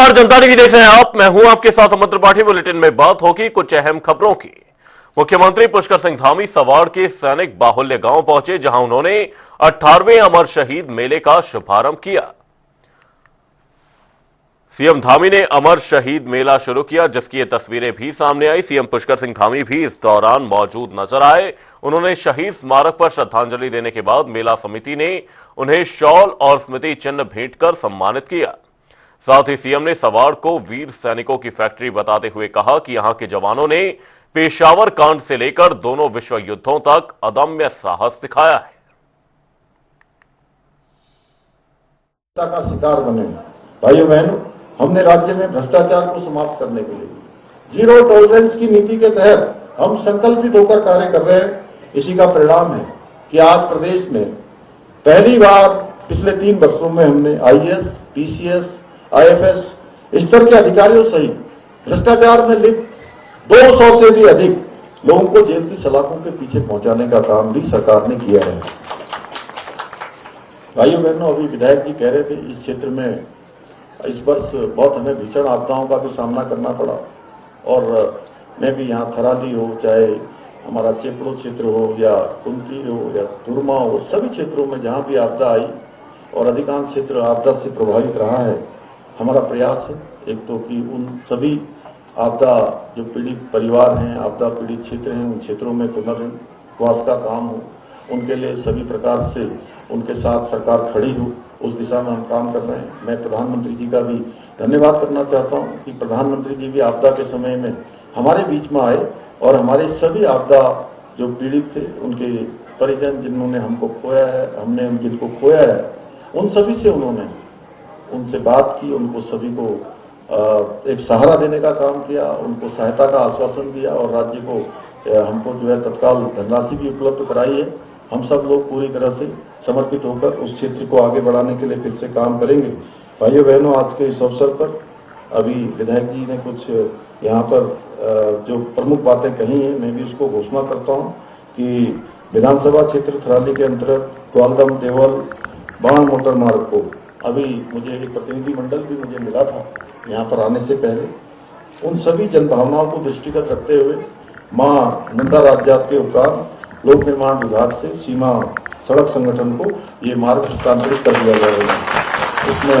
नमस्कार, जनता टीवी देख रहे हैं आप। मैं हूं आपके साथ अमर त्रिपाठी। बुलेटिन में बात होगी कुछ अहम खबरों की। मुख्यमंत्री पुष्कर सिंह धामी सवाड़ के सैनिक बाहुल्य गांव पहुंचे, जहां उन्होंने 18वें अमर शहीद मेले का शुभारंभ किया। सीएम धामी ने अमर शहीद मेला शुरू किया, जिसकी ये तस्वीरें भी सामने आई। सीएम पुष्कर सिंह धामी भी इस दौरान मौजूद नजर आए। उन्होंने शहीद स्मारक पर श्रद्धांजलि देने के बाद मेला समिति ने उन्हें शॉल और स्मृति चिन्ह भेंट कर सम्मानित किया। साथ ही सीएम ने सवाड़ को वीर सैनिकों की फैक्ट्री बताते हुए कहा कि यहां के जवानों ने पेशावर कांड से लेकर दोनों विश्व युद्धों तक अदम्य साहस दिखाया है। का शिकार बने भाइयों बहनों, हमने राज्य में भ्रष्टाचार को समाप्त करने के लिए जीरो टॉलरेंस की नीति के तहत हम संकल्पित होकर कार्य कर रहे हैं। इसी का परिणाम है कि आज प्रदेश में पहली बार पिछले 3 वर्षों में हमने आईएएस, पीसीएस, आईएफएस स्तर के अधिकारियों सहित भ्रष्टाचार में लिप्त 200 से भी अधिक लोगों को जेल की सलाखों के पीछे पहुंचाने का काम भी सरकार ने किया है। भाइयों बहनों, अभी विधायक जी कह रहे थे इस क्षेत्र में इस वर्ष बहुत हमें भीषण आपदाओं का भी सामना करना पड़ा, और मैं भी यहाँ थराली हो, चाहे हमारा चेपड़ो क्षेत्र हो या कुंती हो या तुरमा हो, सभी क्षेत्रों में जहाँ भी आपदा आई और अधिकांश क्षेत्र आपदा से प्रभावित रहा है, हमारा प्रयास है एक तो कि उन सभी आपदा जो पीड़ित परिवार हैं, आपदा पीड़ित क्षेत्र हैं, उन क्षेत्रों में पुनर्वास का काम हो, उनके लिए सभी प्रकार से उनके साथ सरकार खड़ी हो, उस दिशा में हम काम कर रहे हैं। मैं प्रधानमंत्री जी का भी धन्यवाद करना चाहता हूं कि प्रधानमंत्री जी भी आपदा के समय में हमारे बीच में आए और हमारे सभी आपदा जो पीड़ित थे, उनके परिजन जिन्होंने हमको खोया है, हमने जिनको खोया है, उन सभी से उन्होंने उनसे बात की, उनको सभी को एक सहारा देने का काम किया, उनको सहायता का आश्वासन दिया और राज्य को हमको जो है तत्काल धनराशि भी उपलब्ध कराई है। हम सब लोग पूरी तरह से समर्पित होकर उस क्षेत्र को आगे बढ़ाने के लिए फिर से काम करेंगे। भाइयों बहनों, आज के इस अवसर पर अभी विधायक जी ने कुछ यहाँ पर जो प्रमुख बातें कही हैं, मैं भी उसको घोषणा करता हूँ कि विधानसभा क्षेत्र थराली के अंतर्गत ग्वालदम देवल बाण मोटर मार्ग को अभी मुझे एक प्रतिनिधि मंडल भी मुझे मिला था यहाँ पर आने से पहले, उन सभी जनभावनाओं को दृष्टिगत रखते हुए माँ नंदा राजजात के उपरांत लोक निर्माण विभाग से सीमा सड़क संगठन को ये मार्ग हस्तांतरित कर दिया जाएगा। इसमें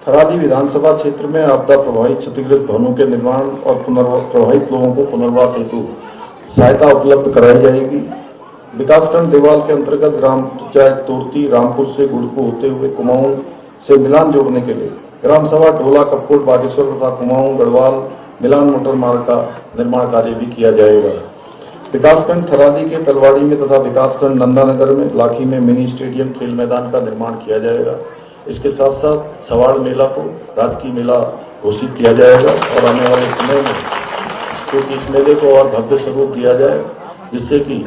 थराली विधानसभा क्षेत्र में आपदा प्रभावित क्षतिग्रस्त भवनों के निर्माण और प्रभावित लोगों को पुनर्वास हेतु सहायता उपलब्ध कराई जाएगी। विकासखंड देवाल के अंतर्गत ग्राम पंचायत तोरती रामपुर से गुड़कू होते हुए कुमाऊं से मिलान जोड़ने के लिए ग्राम सभा ढोला कपकोट बागेश्वर तथा कुमाऊं गढ़वाल मिलान मोटर मार्ग का निर्माण कार्य भी किया जाएगा। विकासखंड थराली के तलवाड़ी में तथा विकासखंड नंदानगर में लाखी में मिनी स्टेडियम खेल मैदान का निर्माण किया जाएगा। इसके साथ साथ सवाड़ मेला को राजकीय मेला घोषित किया जाएगा और आने वाले समय में क्योंकि इस मेले को और भव्य स्वरूप दिया जाए, जिससे कि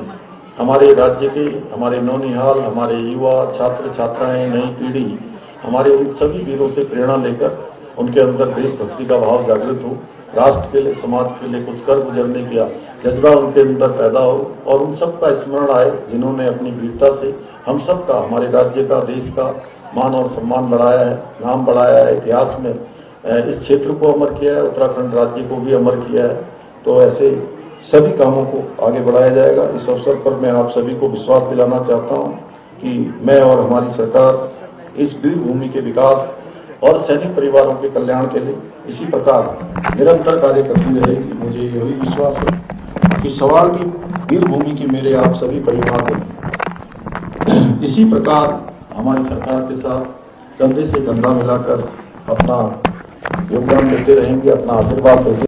हमारे राज्य के, हमारे नौनिहाल, हमारे युवा छात्र छात्राएं, नई पीढ़ी हमारे उन सभी वीरों से प्रेरणा लेकर उनके अंदर देशभक्ति का भाव जागृत हो, राष्ट्र के लिए, समाज के लिए कुछ कर गुजरने का जज्बा उनके अंदर पैदा हो और उन सब का स्मरण आए जिन्होंने अपनी वीरता से हम सब का, हमारे राज्य का, देश का मान और सम्मान बढ़ाया है, नाम बढ़ाया है, इतिहास में इस क्षेत्र को अमर किया है, उत्तराखंड राज्य को भी अमर किया है। तो ऐसे सभी कामों को आगे बढ़ाया जाएगा। इस अवसर पर मैं आप सभी को विश्वास दिलाना चाहता हूं कि मैं और हमारी सरकार इस वीर भूमि के विकास और सैनिक परिवारों के कल्याण के लिए इसी प्रकार निरंतर कार्य करती रहेगी। मुझे यही विश्वास है कि सवाड़ की वीर भूमि के मेरे आप सभी परिवार को इसी प्रकार हमारी सरकार के साथ कंधे से कंधा मिलाकर अपना योगदान देते रहेंगे, अपना आशीर्वाद देते।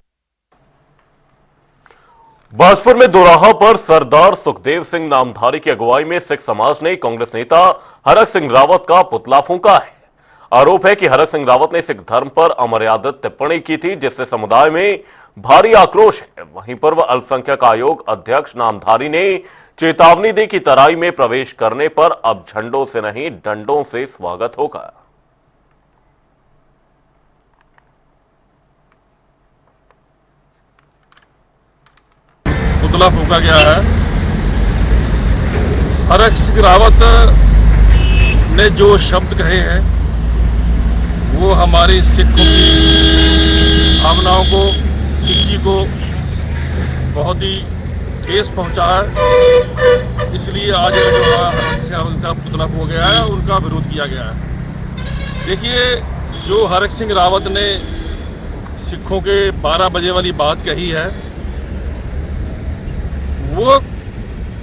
बाजपुर में दोराहा पर सरदार सुखदेव सिंह नामधारी की अगुवाई में सिख समाज ने कांग्रेस नेता हरक सिंह रावत का पुतला फूंका है। आरोप है कि हरक सिंह रावत ने सिख धर्म पर अमर्यादित टिप्पणी की थी, जिससे समुदाय में भारी आक्रोश है। वहीं पूर्व अल्पसंख्यक आयोग अध्यक्ष नामधारी ने चेतावनी दी कि तराई में प्रवेश करने पर अब झंडों से नहीं डंडों से स्वागत होगा। पुतला फूंका गया है हरक सिंह रावत ने जो शब्द कहे हैं वो हमारी सिखों की भावनाओं को, सिक्की को बहुत ही ठेस पहुंचा है। इसलिए आज जो उनका पुतला हो गया है, उनका विरोध किया गया है। देखिए, जो हरक सिंह रावत ने सिखों के 12 बजे वाली बात कही है, वो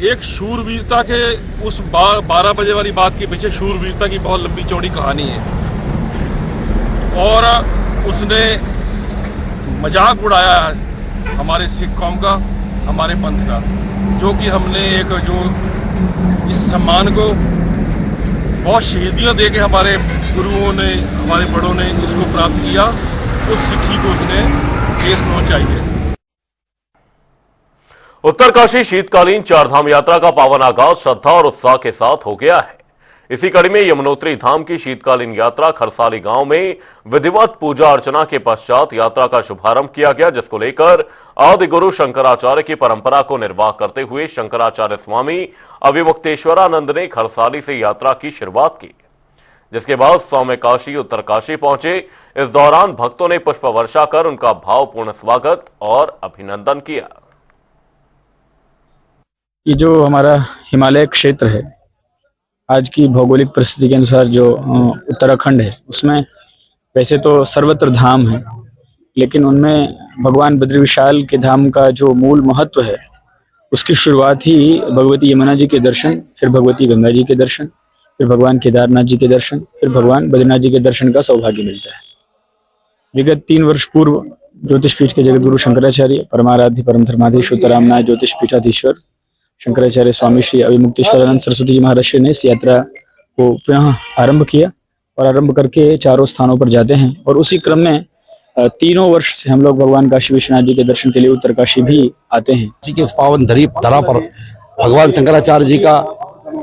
एक शूरवीरता के उस 12 बजे वाली बात के पीछे शूरवीरता की बहुत लंबी चौड़ी कहानी है। और उसने मजाक उड़ाया है हमारे सिख कौम का, हमारे पंथ का, जो कि हमने एक जो इस सम्मान को बहुत शहीदियाँ दे के हमारे गुरुओं ने, हमारे बड़ों ने इसको प्राप्त किया, उस सिक्की को उसने ठेस पहुँचाई है। उत्तरकाशी शीतकालीन चारधाम यात्रा का पावन आगाज श्रद्धा और उत्साह के साथ हो गया है। इसी कड़ी में यमुनोत्री धाम की शीतकालीन यात्रा खरसाली गांव में विधिवत पूजा अर्चना के पश्चात यात्रा का शुभारंभ किया गया, जिसको लेकर आदि गुरु शंकराचार्य की परंपरा को निर्वाह करते हुए शंकराचार्य स्वामी अविमुक्तेश्वरानंद ने खरसाली से यात्रा की शुरुआत की, जिसके बाद सौम्यकाशी उत्तरकाशी पहुंचे। इस दौरान भक्तों ने पुष्प वर्षा कर उनका भावपूर्ण स्वागत और अभिनंदन किया। ये जो हमारा हिमालय क्षेत्र है, आज की भौगोलिक परिस्थिति के अनुसार जो उत्तराखंड है, उसमें वैसे तो सर्वत्र धाम है, लेकिन उनमें भगवान बद्री विशाल के धाम का जो मूल महत्व है, उसकी शुरुआत ही भगवती यमुना जी के दर्शन, फिर भगवती गंगा जी के दर्शन, फिर भगवान केदारनाथ जी के दर्शन, फिर भगवान बद्रीनाथ जी के दर्शन का सौभाग्य मिलता है। विगत 3 वर्ष पूर्व ज्योतिष पीठ के जगतगुरु शंकराचार्य परमाराध्य परम धर्माधीश उत्तरामनाथ ज्योतिष पीठाधीश्वर शंकराचार्य स्वामी श्री अविमुक्तेश्वरानंद सरस्वती जी महाराज ने इस यात्रा को पुनः आरंभ किया और आरंभ करके चारों स्थानों पर जाते हैं। और उसी क्रम में 3 वर्ष से हम लोग भगवान काशी विश्वनाथ जी के दर्शन के लिए उत्तरकाशी भी आते हैं। इसी के इस पावन धरा पर भगवान शंकराचार्य जी का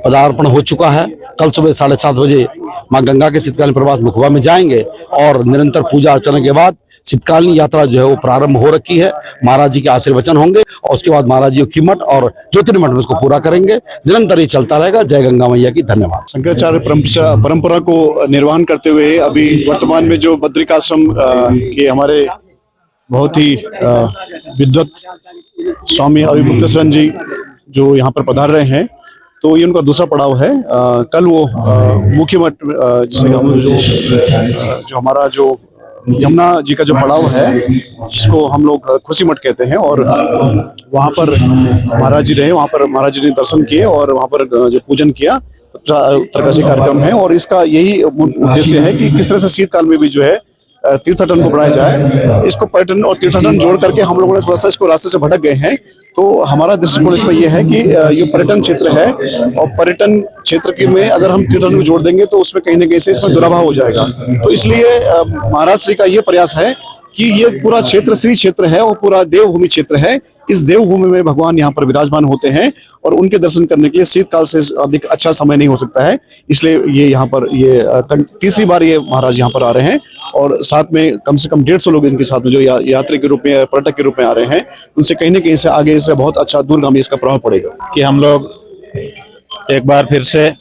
पदार्पण हो चुका है। कल सुबह 7:30 बजे मां गंगा के शीतकालीन प्रवास मुखबा में जाएंगे और निरंतर पूजा अर्चना के बाद शीतकालीन यात्रा जो है वो प्रारंभ हो रखी है। महाराज जी के आशीर्वचन होंगे और उसके बाद महाराज जी की मठ और ज्योतिर्मठ में उसको पूरा करेंगे। निरंतर ये चलता रहेगा। जय गंगा मैया की। धन्यवाद। शंकराचार्य परंपरा को निर्वहन करते हुए अभी वर्तमान में जो बद्रिकाश्रम के हमारे बहुत ही विद्वत स्वामी अविमुक्तेश्वर जी जो यहाँ पर पधार रहे हैं, तो ये उनका दूसरा पड़ाव है। कल वो मुख्य मठ जिसे जो हमारा जो यमुना जी का जो पड़ाव है, जिसको हम लोग खुशी मठ कहते हैं, और वहाँ पर महाराज जी रहे, वहाँ पर महाराज जी ने दर्शन किए और वहाँ पर जो पूजन किया, उत्तरकाशी कार्यक्रम है। और इसका यही उद्देश्य है कि किस तरह से शीतकाल में भी जो है तीर्थाटन को बढ़ाया जाए। इसको पर्यटन और तीर्थाटन जोड़ करके हम लोगों ने थोड़ा सा इसको रास्ते से भटक गए हैं, तो हमारा दृष्टिकोण इसमें यह है कि ये पर्यटन क्षेत्र है और पर्यटन क्षेत्र के में अगर हम तीर्थाटन को जोड़ देंगे तो उसमें कहीं ना कहीं से इसमें दुराभाव हो जाएगा। तो इसलिए महाराष्ट्र का ये प्रयास है कि ये पूरा क्षेत्र श्री क्षेत्र है और पूरा देवभूमि क्षेत्र है। इस देवभूमि में भगवान यहाँ पर विराजमान होते हैं और उनके दर्शन करने के लिए शीतकाल से अधिक अच्छा समय नहीं हो सकता है। इसलिए ये यहाँ पर ये तीसरी बार ये महाराज यहाँ पर आ रहे हैं और साथ में कम से कम 150 लोग इनके साथ में जो यात्री के रूप में, पर्यटक के रूप में आ रहे हैं, उनसे कहीं ना कहीं से आगे इससे बहुत अच्छा दूरगामी इसका प्रभाव पड़ेगा। कि हम लोग एक बार फिर से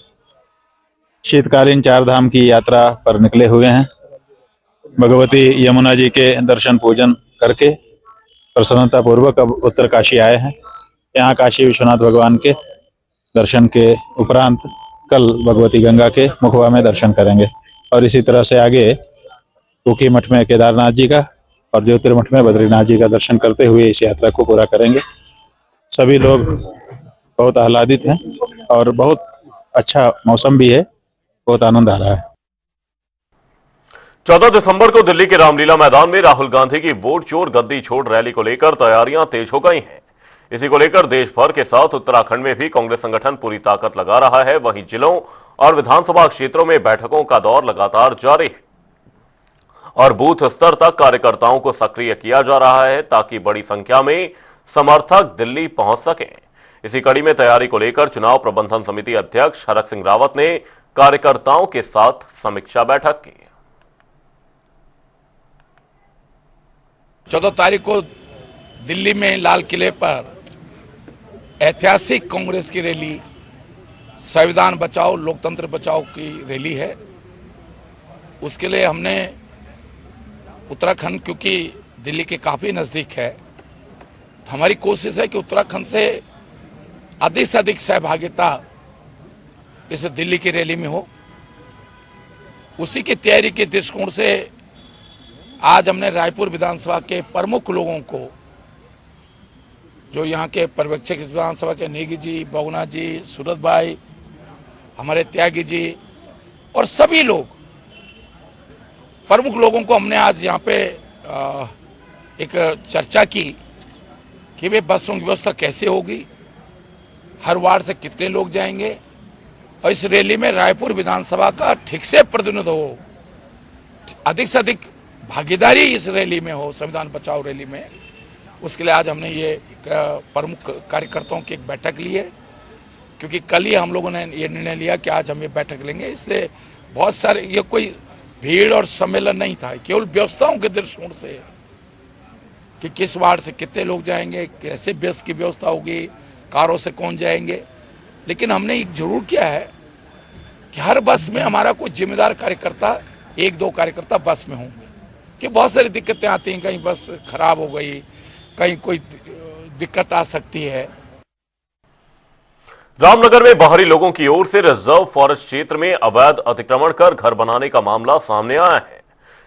शीतकालीन चारधाम की यात्रा पर निकले हुए हैं। भगवती यमुना जी के दर्शन पूजन करके प्रसन्नता पूर्वक अब उत्तरकाशी आए हैं। यहाँ काशी विश्वनाथ भगवान के दर्शन के उपरांत कल भगवती गंगा के मुखबा में दर्शन करेंगे और इसी तरह से आगे कुकी मठ में केदारनाथ जी का और ज्योतिर्मठ में बद्रीनाथ जी का दर्शन करते हुए इस यात्रा को पूरा करेंगे। सभी लोग बहुत आह्लादित हैं और बहुत अच्छा मौसम भी है, बहुत आनंद आ रहा है। 14 दिसंबर को दिल्ली के रामलीला मैदान में राहुल गांधी की वोट चोर गद्दी छोड़ रैली को लेकर तैयारियां तेज हो गई हैं। इसी को लेकर देश भर के साथ उत्तराखंड में भी कांग्रेस संगठन पूरी ताकत लगा रहा है। वहीं जिलों और विधानसभा क्षेत्रों में बैठकों का दौर लगातार जारी है और बूथ स्तर तक कार्यकर्ताओं को सक्रिय किया जा रहा है ताकि बड़ी संख्या में समर्थक दिल्ली पहुंच सकें। इसी कड़ी में तैयारी को लेकर चुनाव प्रबंधन समिति अध्यक्ष हरक सिंह रावत ने कार्यकर्ताओं के साथ समीक्षा बैठक की। 14 तारीख को दिल्ली में लाल किले पर ऐतिहासिक कांग्रेस की रैली संविधान बचाओ लोकतंत्र बचाओ की रैली है। उसके लिए हमने उत्तराखंड, क्योंकि दिल्ली के काफ़ी नज़दीक है, तो हमारी कोशिश है कि उत्तराखंड से अधिक सहभागिता इस दिल्ली की रैली में हो। उसी की तैयारी के दृष्टिकोण से आज हमने रायपुर विधानसभा के प्रमुख लोगों को, जो यहाँ के पर्यवेक्षक इस विधानसभा के नेगी जी, बोगना जी, सूरत भाई, हमारे त्यागी जी और सभी लोग प्रमुख लोगों को हमने आज यहाँ पे एक चर्चा की कि वे बसों की व्यवस्था कैसे होगी, हर वार्ड से कितने लोग जाएंगे और इस रैली में रायपुर विधानसभा का ठीक से प्रतिनिधित्व हो, अधिक से अधिक भागीदारी इस रैली में हो, संविधान बचाओ रैली में। उसके लिए आज हमने ये प्रमुख कार्यकर्ताओं की एक बैठक ली है, क्योंकि कल ही हम लोगों ने ये निर्णय लिया कि आज हम ये बैठक लेंगे। इसलिए बहुत सारे, ये कोई भीड़ और सम्मेलन नहीं था, केवल व्यवस्थाओं के दृष्टिकोण से कि किस वार्ड से कितने लोग जाएंगे, कैसे बस की व्यवस्था होगी, कारों से कौन जाएंगे। लेकिन हमने एक जरूर किया है कि हर बस में हमारा कोई जिम्मेदार कार्यकर्ता, 1-2 कार्यकर्ता बस में होंगे, कि बहुत सारी दिक्कतें आती हैं, कहीं बस खराब हो गई, कहीं कोई दिक्कत आ सकती है। रामनगर में बाहरी लोगों की ओर से रिजर्व फॉरेस्ट क्षेत्र में अवैध अतिक्रमण कर घर बनाने का मामला सामने आया है,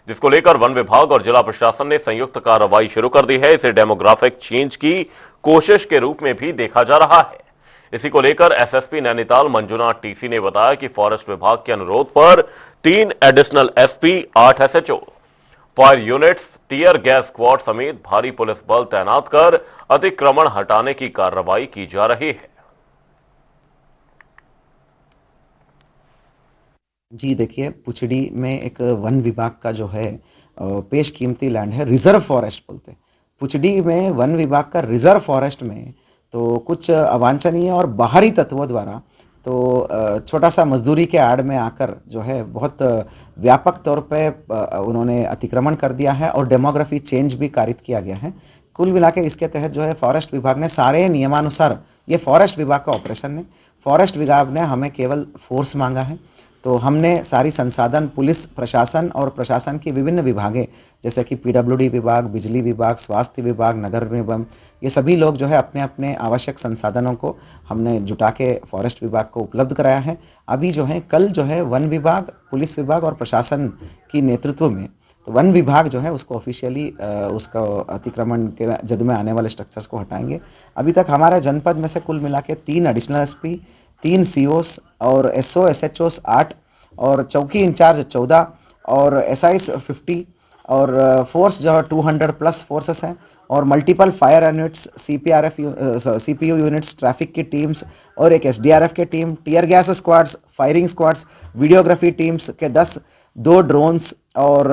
जिसको लेकर वन विभाग और जिला प्रशासन ने संयुक्त कार्रवाई शुरू कर दी है। इसे डेमोग्राफिक चेंज की कोशिश के रूप में भी देखा जा रहा है। इसी को लेकर एसएसपी नैनीताल मंजुनाथ टीसी ने बताया कि फॉरेस्ट विभाग के अनुरोध पर 3 additional SP, 8 SHO, fire units, tear gas squad समेत भारी पुलिस बल तैनात कर अतिक्रमण हटाने की कार्रवाई की जा रही है। जी देखिए, पुचड़ी में एक वन विभाग का जो है पेश कीमती लैंड है, रिजर्व फॉरेस्ट बोलते हैं। पुचड़ी में वन विभाग का रिजर्व फॉरेस्ट में तो कुछ अवांछनीय और बाहरी तत्वों द्वारा तो छोटा सा मजदूरी के आड़ में आकर जो है बहुत व्यापक तौर पे उन्होंने अतिक्रमण कर दिया है और डेमोग्राफी चेंज भी कारित किया गया है। कुल मिला के इसके तहत जो है फॉरेस्ट विभाग ने सारे नियमानुसार, ये फॉरेस्ट विभाग का ऑपरेशन है, फॉरेस्ट विभाग ने हमें केवल फोर्स मांगा है, तो हमने सारी संसाधन, पुलिस प्रशासन और प्रशासन की विभिन्न विभागें जैसे कि पीडब्ल्यूडी विभाग, बिजली विभाग, स्वास्थ्य विभाग, नगर निगम, ये सभी लोग जो है अपने अपने आवश्यक संसाधनों को हमने जुटा के फॉरेस्ट विभाग को उपलब्ध कराया है। अभी जो है कल जो है वन विभाग, पुलिस विभाग और प्रशासन की नेतृत्व में तो वन विभाग जो है उसको ऑफिशियली उसका अतिक्रमण के जद में आने वाले स्ट्रक्चर्स को हटाएंगे। अभी तक हमारे जनपद में से कुल मिला के 3 एडिशनल एसपी, 3 सीओस और एसओ एसएचओस 8 और चौकी इंचार्ज 14 और एसआईस 50 और फोर्स जो 200 प्लस फोर्सेस हैं और multiple fire units, CPU units, traffic की टीम्स और एक एसडीआरएफ की team, tear gas squads, firing squads, videography teams के 2 ड्रोन्स और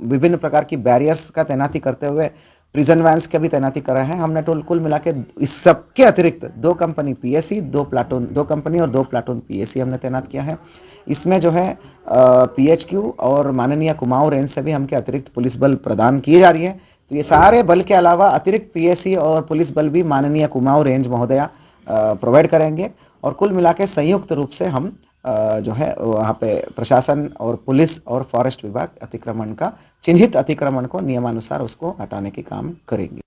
विभिन्न प्रकार की बैरियर्स का तैनाती करते हुए प्रिजन वैन्स का भी तैनाती कर रहे हैं। हमने कुल मिला के इस सब के अतिरिक्त 2 कंपनी पीएसी, 2 कंपनी और 2 प्लाटून पीएसी हमने तैनात किया है। इसमें जो है पीएचक्यू और माननीय कुमाऊं रेंज से भी हमके अतिरिक्त पुलिस बल प्रदान किए जा रही है। तो ये सारे बल के अलावा अतिरिक्त पीएसी और पुलिस बल भी माननीय कुमाऊं रेंज महोदया प्रोवाइड करेंगे और कुल मिला के संयुक्त रूप से हम जो है वहाँ पे प्रशासन और पुलिस और फॉरेस्ट विभाग अतिक्रमण का, चिन्हित अतिक्रमण को नियमानुसार उसको हटाने के काम करेंगे।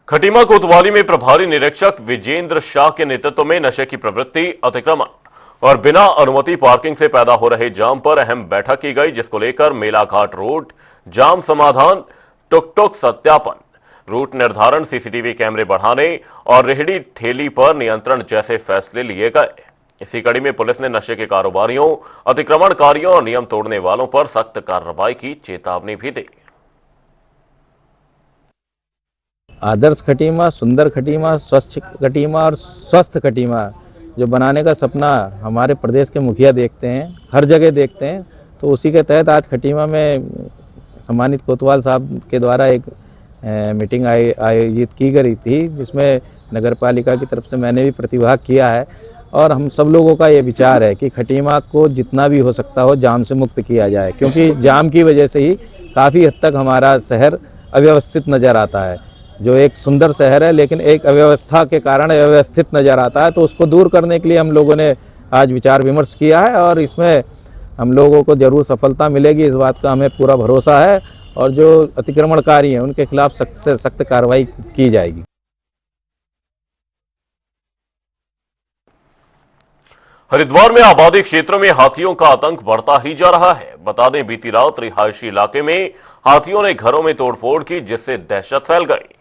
खटीमा कोतवाली में प्रभारी निरीक्षक विजेंद्र शाह के नेतृत्व में नशे की प्रवृत्ति, अतिक्रमण और बिना अनुमति पार्किंग से पैदा हो रहे जाम पर अहम बैठक की गई, जिसको लेकर मेला घाट रोड जाम समाधान, टुक सत्यापन, रूट निर्धारण, सीसीटीवी कैमरे बढ़ाने और रेहड़ी ठेली पर नियंत्रण जैसे फैसले लिए गए। इसी कड़ी में पुलिस ने नशे के कारोबारियों, अतिक्रमणकारियों और नियम तोड़ने वालों पर सख्त कार्रवाई की चेतावनी भी दी। आदर्श खटीमा, सुंदर खटीमा, स्वच्छ खटीमा और स्वस्थ खटीमा जो बनाने का सपना हमारे प्रदेश के मुखिया देखते हैं, हर जगह देखते हैं, तो उसी के तहत आज खटीमा में सम्मानित कोतवाल साहब के द्वारा एक मीटिंग आयोजित की गई थी, जिसमें नगर पालिका की तरफ से मैंने भी प्रतिभाग किया है और हम सब लोगों का ये विचार है कि खटीमा को जितना भी हो सकता हो जाम से मुक्त किया जाए, क्योंकि जाम की वजह से ही काफ़ी हद तक हमारा शहर अव्यवस्थित नज़र आता है। जो एक सुंदर शहर है लेकिन एक अव्यवस्था के कारण अव्यवस्थित नज़र आता है, तो उसको दूर करने के लिए हम लोगों ने आज विचार विमर्श किया है और इसमें हम लोगों को जरूर सफलता मिलेगी, इस बात का हमें पूरा भरोसा है। और जो अतिक्रमणकारी हैं उनके खिलाफ सख्त से सख्त कार्रवाई की जाएगी। हरिद्वार में आबादी क्षेत्रों में हाथियों का आतंक बढ़ता ही जा रहा है। बता दें, बीती रात रिहायशी इलाके में हाथियों ने घरों में तोड़फोड़ की, जिससे दहशत फैल गई।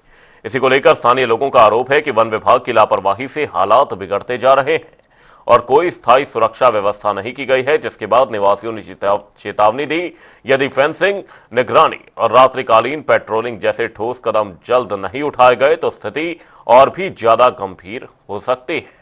इसी को लेकर स्थानीय लोगों का आरोप है कि वन विभाग की लापरवाही से हालात बिगड़ते जा रहे हैं और कोई स्थायी सुरक्षा व्यवस्था नहीं की गई है, जिसके बाद निवासियों ने चेतावनी दी, यदि फेंसिंग, निगरानी और रात्रिकालीन पेट्रोलिंग जैसे ठोस कदम जल्द नहीं उठाए गए तो स्थिति और भी ज्यादा गंभीर हो सकती है।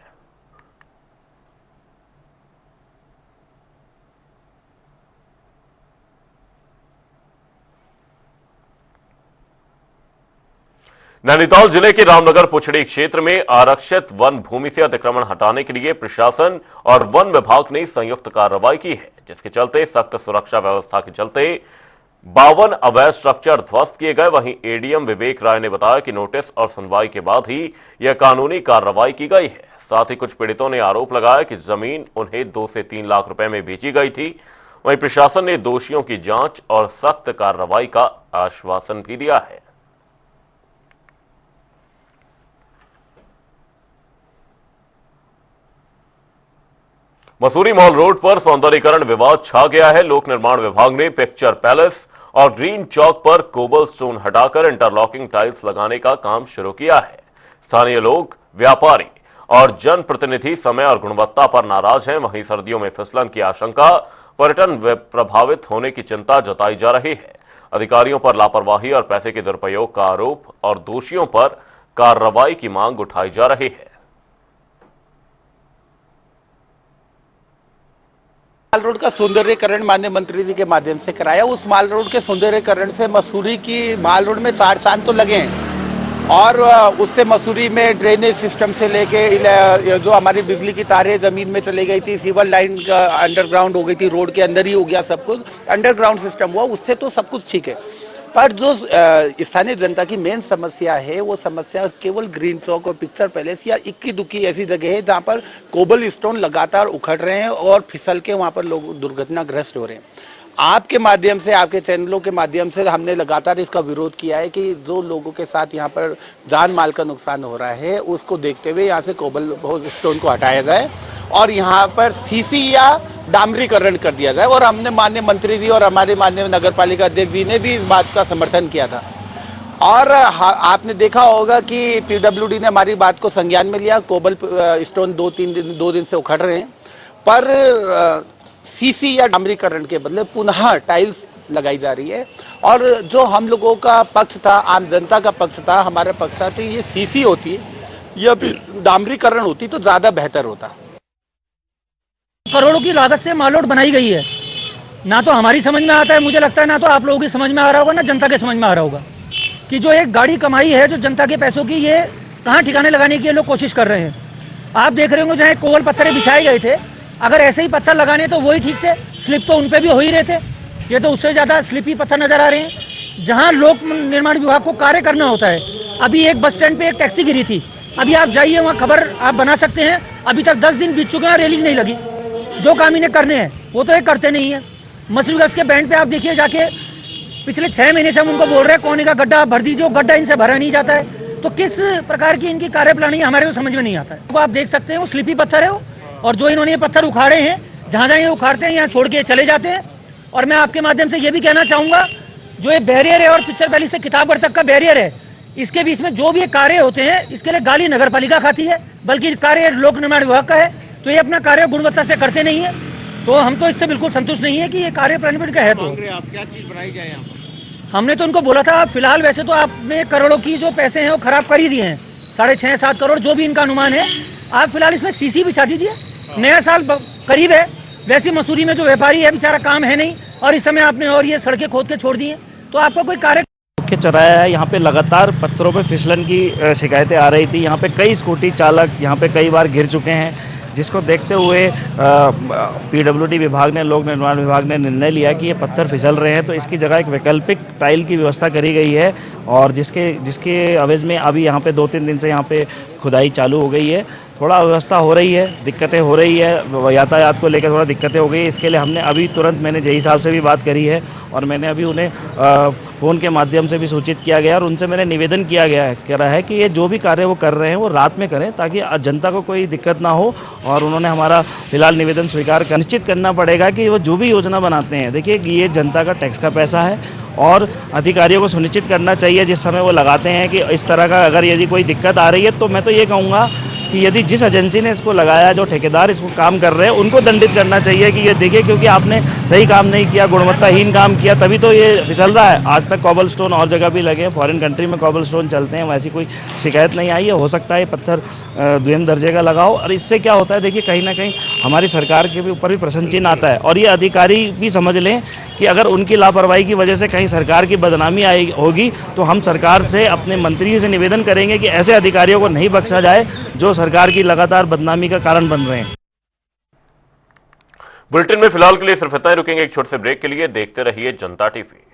नैनीताल जिले के रामनगर पुछड़ी क्षेत्र में आरक्षित वन भूमि से अतिक्रमण हटाने के लिए प्रशासन और वन विभाग ने संयुक्त कार्रवाई की है, जिसके चलते सख्त सुरक्षा व्यवस्था के चलते 52 अवैध स्ट्रक्चर ध्वस्त किए गए। वहीं एडीएम विवेक राय ने बताया कि नोटिस और सुनवाई के बाद ही यह कानूनी कार्रवाई की गई है। साथ ही कुछ पीड़ितों ने आरोप लगाया कि जमीन उन्हें 2 से 3 लाख रुपए में बेची गई थी। वहीं प्रशासन ने दोषियों की जांच और सख्त कार्रवाई का आश्वासन भी दिया है। मसूरी मॉल रोड पर सौंदर्यीकरण विवाद छा गया है। लोक निर्माण विभाग ने पिक्चर पैलेस और ग्रीन चौक पर कोबल स्टोन हटाकर इंटरलॉकिंग टाइल्स लगाने का काम शुरू किया है। स्थानीय लोग, व्यापारी और जनप्रतिनिधि समय और गुणवत्ता पर नाराज हैं। वहीं सर्दियों में फिसलन की आशंका, पर्यटन प्रभावित होने की चिंता जताई जा रही है। अधिकारियों पर लापरवाही और पैसे के दुरुपयोग का आरोप और दोषियों पर कार्रवाई की मांग उठाई जा रही है। माल रोड का सौंदर्यीकरण माननीय मंत्री जी के माध्यम से कराया। उस माल रोड के सौंदर्यीकरण से मसूरी की माल रोड में 4 चांद तो लगे हैं और उससे मसूरी में ड्रेनेज सिस्टम से लेके जो हमारी बिजली की तारें ज़मीन में चली गई थी, सीवर लाइन अंडरग्राउंड हो गई थी, रोड के अंदर ही हो गया, सब कुछ अंडरग्राउंड सिस्टम हुआ, उससे तो सब कुछ ठीक है। पर जो स्थानीय जनता की मेन समस्या है वो समस्या केवल ग्रीन चौक और पिक्चर पैलेस या इक्की दुक्की ऐसी जगह है जहाँ पर कोबल स्टोन लगातार उखड़ रहे हैं और फिसल के वहाँ पर लोग दुर्घटनाग्रस्त हो रहे हैं। आपके माध्यम से, आपके चैनलों के माध्यम से हमने लगातार इसका विरोध किया है कि जो लोगों के साथ यहाँ पर जान माल का नुकसान हो रहा है उसको देखते हुए यहाँ से कोबल स्टोन को हटाया जाए और यहाँ पर सीसी या डामरीकरण कर दिया जाए। और हमने माननीय मंत्री जी और हमारे माननीय नगर पालिका अध्यक्ष जी ने भी इस बात का समर्थन किया था। और आपने देखा होगा कि पीडब्ल्यूडी ने हमारी बात को संज्ञान में लिया। कोबल स्टोन 2 दिन से उखड़ रहे हैं, पर सीसी या डामरीकरण के बदले पुनः टाइल्स लगाई जा रही है। और जो हम लोगों का पक्ष था, आम जनता का पक्ष था, हमारा पक्ष था, तो ये सीसी होती या फिर डामरीकरण होती तो ज़्यादा बेहतर होता। करोड़ों की लागत से माल रोड बनाई गई है, ना तो हमारी समझ में आता है, मुझे लगता है ना तो आप लोगों की समझ में आ रहा होगा, ना जनता के समझ में आ रहा होगा कि जो एक गाड़ी कमाई है जो जनता के पैसों की, ये कहाँ ठिकाने लगाने की लोग कोशिश कर रहे हैं। आप देख रहे होंगे जहाँ कोवल पत्थर बिछाए गए थे, अगर ऐसे ही पत्थर लगाने तो वही ठीक थे, स्लिप तो उन पर भी हो ही रहे थे, ये तो उससे ज़्यादा स्लिपी पत्थर नज़र आ रहे हैं। जहाँ लोक निर्माण विभाग को कार्य करना होता है, अभी एक बस स्टैंड पर एक टैक्सी गिरी थी, अभी आप जाइए वहाँ खबर आप बना सकते हैं, अभी तक 10 दिन बीत चुके हैं, रेलिंग नहीं लगी। जो काम इन्हें करने हैं वो तो ये करते नहीं है। मसूरी गैस के बैंड पे आप देखिए जाके, पिछले 6 महीने से हम उनको बोल रहे हैं कोने का गड्ढा भर दीजिए, वो गड्ढा इनसे भरा नहीं जाता है। तो किस प्रकार की इनकी कार्यप्रणाली हमारे को समझ में नहीं आता है। तो आप देख सकते हैं वो स्लिपी पत्थर है वो, और जो इन्होंने ये पत्थर उखाड़े हैं, जहाँ जहाँ ये उखाड़ते हैं यहाँ छोड़ के चले जाते हैं। और मैं आपके माध्यम से ये भी कहना चाहूँगा, जो ये बैरियर है और पिक्चर पैलेस से किताबगढ़ तक का बैरियर है, इसके बीच में जो भी कार्य होते हैं इसके लिए गाली नगर पालिका खाती है, बल्कि कार्य लोक निर्माण विभाग का है। तो ये अपना कार्य गुणवत्ता से करते नहीं है, तो हम तो इससे बिल्कुल संतुष्ट नहीं है कि ये कार्य प्रणाली का है। तो आप क्या चीज़ बनाई जाए यहाँ पर? हमने तो उनको बोला था, फिलहाल वैसे तो आपने करोड़ों की जो पैसे हैं वो खराब कर ही दिए हैं, 6.5-7 करोड़ जो भी इनका अनुमान है। आप फिलहाल इसमें सीसी बिछा दीजिए, नया साल करीब है, वैसे मसूरी में जो व्यापारी है बेचारा काम है नहीं, और इस समय आपने और ये सड़कें खोद के छोड़ दी हैं, तो आपका कोई कार्य मुख्य चौराहा है। यहाँ पे लगातार पत्थरों पे फिसलन की शिकायतें आ रही थी। यहाँ पे कई स्कूटी चालक यहाँ पे कई बार गिर चुके हैं। जिसको देखते हुए पीडब्ल्यूडी विभाग ने, लोक निर्माण विभाग ने निर्णय लिया कि ये पत्थर फिसल रहे हैं तो इसकी जगह एक वैकल्पिक टाइल की व्यवस्था करी गई है और जिसके अवज में अभी यहाँ पे 2-3 दिन से यहाँ पे खुदाई चालू हो गई है। थोड़ा अव्यवस्था हो रही है, दिक्कतें हो रही है, यातायात को लेकर थोड़ा दिक्कतें हो गई। इसके लिए हमने अभी तुरंत मैंने जेई साहब से भी बात करी है और मैंने अभी उन्हें फ़ोन के माध्यम से भी सूचित किया गया और उनसे मैंने निवेदन किया है कि ये जो भी कार्य वो कर रहे हैं वो रात में करें ताकि जनता को कोई दिक्कत ना हो। और उन्होंने हमारा फिलहाल निवेदन स्वीकार कर निश्चित करना पड़ेगा कि वो जो भी योजना बनाते हैं, देखिए कि ये जनता का टैक्स का पैसा है और अधिकारियों को सुनिश्चित करना चाहिए जिस समय वो लगाते हैं कि इस तरह का अगर यदि कोई दिक्कत आ रही है तो मैं तो ये कहूँगा कि यदि जिस एजेंसी ने इसको लगाया, जो ठेकेदार इसको काम कर रहे हैं, उनको दंडित करना चाहिए कि ये देखिए क्योंकि आपने सही काम नहीं किया, गुणवत्ताहीन काम किया, तभी तो ये फिसल रहा है। आज तक कॉबल स्टोन और जगह भी लगे हैं, फॉरेन कंट्री में कॉबल स्टोन चलते हैं, वैसी कोई शिकायत नहीं आई है। हो सकता है ये पत्थर द्वितीय दर्जे का लगाओ और इससे क्या होता है, देखिए कहीं ना कहीं हमारी सरकार के भी ऊपर भी प्रश्न चिन्ह आता है और ये अधिकारी भी समझ लें कि अगर उनकी लापरवाही की वजह से कहीं सरकार की बदनामी आई होगी तो हम सरकार से, अपने मंत्री से निवेदन करेंगे कि ऐसे अधिकारियों को नहीं बख्शा जाए जो सरकार की लगातार बदनामी का कारण बन रहे हैं। बुलेटिन में फिलहाल के लिए सिर्फ इतना ही, रुकेंगे एक छोटे से ब्रेक के लिए। देखते रहिए जनता टीवी।